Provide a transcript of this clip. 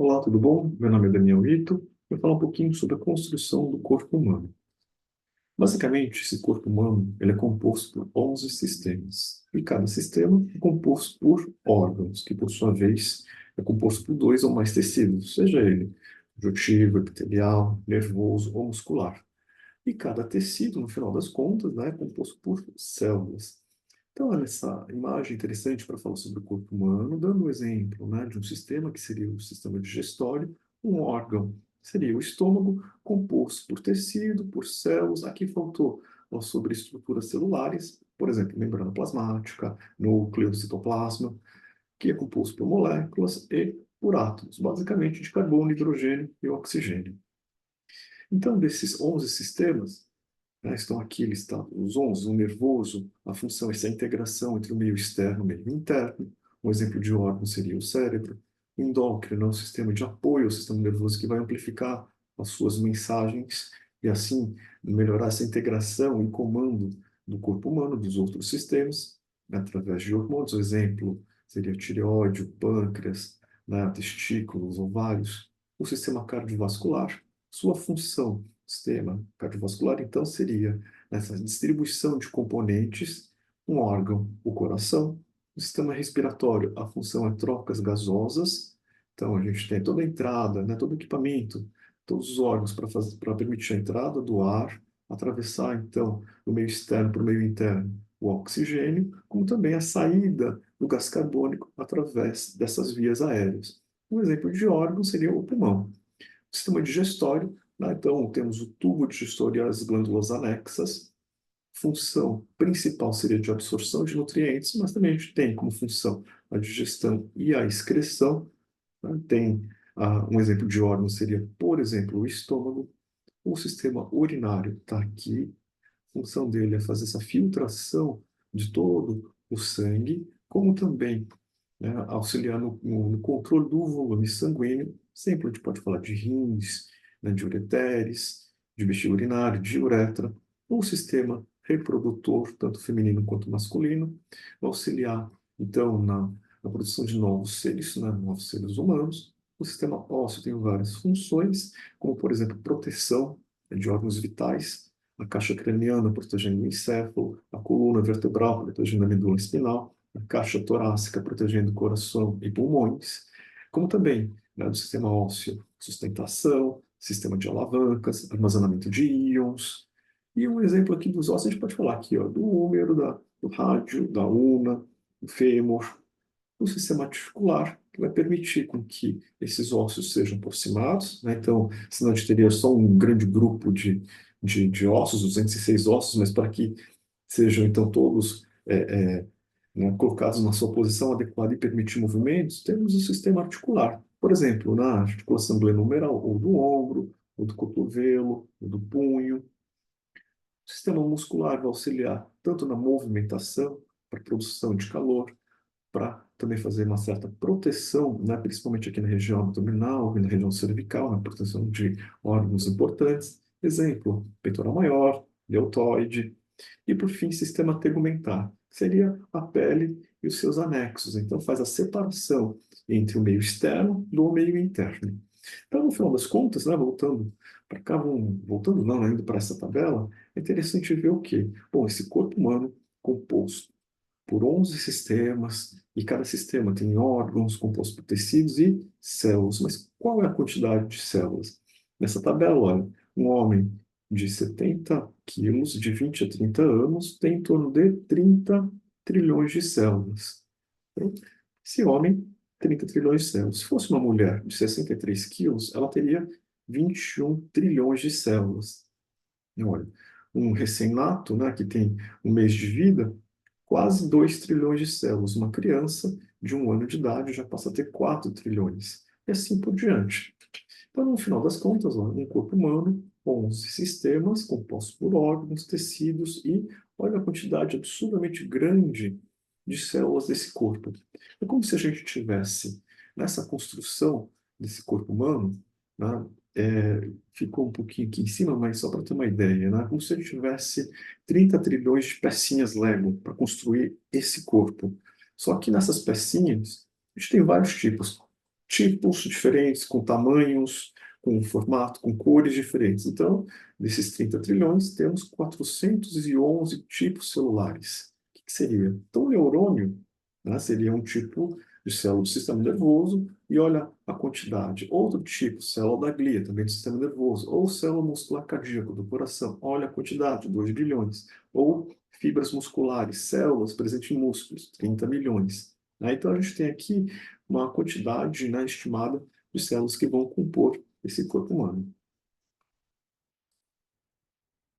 Olá, tudo bom? Meu nome é Daniel Ito. Eu vou falar um pouquinho sobre a construção do corpo humano. Basicamente, esse corpo humano ele é composto por 11 sistemas. E cada sistema é composto por órgãos, que por sua vez é composto por dois ou mais tecidos, seja ele conjuntivo, epitelial, nervoso ou muscular. E cada tecido, no final das contas, né, é composto por células. Então, olha essa imagem interessante para falar sobre o corpo humano, dando um exemplo, né, de um sistema que seria o sistema digestório, um órgão seria o estômago, composto por tecido, por células. Aqui faltou ó, sobre estruturas celulares, por exemplo, membrana plasmática, núcleo, citoplasma, que é composto por moléculas e por átomos, basicamente de carbono, hidrogênio e oxigênio. Então, desses 11 sistemas, né, estão aqui listados os 11, o nervoso, a função é essa integração entre o meio externo e o meio interno. Um exemplo de órgão seria o cérebro. O endócrino é um sistema de apoio ao sistema nervoso que vai amplificar as suas mensagens e assim melhorar essa integração e comando do corpo humano, dos outros sistemas, né, através de hormônios. O exemplo seria a tireoide, o pâncreas, né, testículos, ovários. O sistema cardiovascular, sua função sistema cardiovascular, então, seria essa distribuição de componentes, um órgão, o coração, o sistema respiratório, a função é trocas gasosas, então a gente tem toda a entrada, né, todo o equipamento, todos os órgãos para permitir a entrada do ar, atravessar, então, do meio externo para o meio interno, o oxigênio, como também a saída do gás carbônico através dessas vias aéreas. Um exemplo de órgão seria o pulmão. Sistema digestório, né? Então, temos o tubo digestório e as glândulas anexas. Função principal seria de absorção de nutrientes, mas também a gente tem como função a digestão e a excreção. Né? Tem um exemplo de órgão seria, por exemplo, o estômago. O sistema urinário está aqui. A função dele é fazer essa filtração de todo o sangue, como também, né, auxiliar no controle do volume sanguíneo. Sempre a gente pode falar de rins, né, de ureteres, de bexiga urinária, de uretra. O sistema reprodutor, tanto feminino quanto masculino, vai auxiliar, então, na produção de novos seres, né, novos seres humanos. O sistema ósseo tem várias funções, como, por exemplo, proteção de órgãos vitais, a caixa craniana protegendo o encéfalo, a coluna vertebral protegendo a medula espinal, a caixa torácica protegendo o coração e pulmões, como também, né, do sistema ósseo, sustentação, sistema de alavancas, armazenamento de íons. E um exemplo aqui dos ossos, a gente pode falar aqui, ó, do húmero, do rádio, da una, do fêmur, o sistema articular, que vai permitir com que esses ossos sejam aproximados, né? Então, senão a gente teria só um grande grupo de ossos, 206 ossos, mas para que sejam, então, todos né, colocados na sua posição adequada e permitir movimentos, temos o sistema articular. Por exemplo, na articulação glenohumeral, ou do ombro, ou do cotovelo, ou do punho. O sistema muscular vai auxiliar tanto na movimentação, para a produção de calor, para também fazer uma certa proteção, né, principalmente aqui na região abdominal e na região cervical, na proteção de órgãos importantes. Exemplo, peitoral maior, deltoide. E, por fim, sistema tegumentar, que seria a pele e os seus anexos. Então, faz a separação entre o meio externo do meio interno. Então, no final das contas, né, voltando para cá, voltando não, né, indo para essa tabela, é interessante ver o quê? Bom, esse corpo humano composto por 11 sistemas, e cada sistema tem órgãos compostos por tecidos e células. Mas qual é a quantidade de células? Nessa tabela, olha, um homem de 70 quilos, de 20 a 30 anos, tem em torno de 30 trilhões de células. Então, esse homem, 30 trilhões de células. Se fosse uma mulher de 63 quilos, ela teria 21 trilhões de células. E olha, um recém-nato, né, que tem um mês de vida, quase 2 trilhões de células. Uma criança de 1 ano de idade já passa a ter 4 trilhões. E assim por diante. Então, no final das contas, ó, um corpo humano, 11 sistemas compostos por órgãos, tecidos e olha a quantidade absurdamente grande de células desse corpo. É como se a gente tivesse, nessa construção desse corpo humano, né, ficou um pouquinho aqui em cima, mas só para ter uma ideia, né, como se a gente tivesse 30 trilhões de pecinhas Lego para construir esse corpo. Só que nessas pecinhas, a gente tem vários tipos. tipos diferentes, com tamanhos, com formato, com cores diferentes. Então, desses 30 trilhões, temos 411 tipos celulares. O que seria? Então, o neurônio, né, seria um tipo de célula do sistema nervoso, e olha a quantidade. Outro tipo, célula da glia, também do sistema nervoso, ou célula muscular cardíaca do coração, olha a quantidade, 2 bilhões. Ou fibras musculares, células presentes em músculos, 30 milhões. Né? Então, a gente tem aqui uma quantidade, né, estimada de células que vão compor esse corpo humano.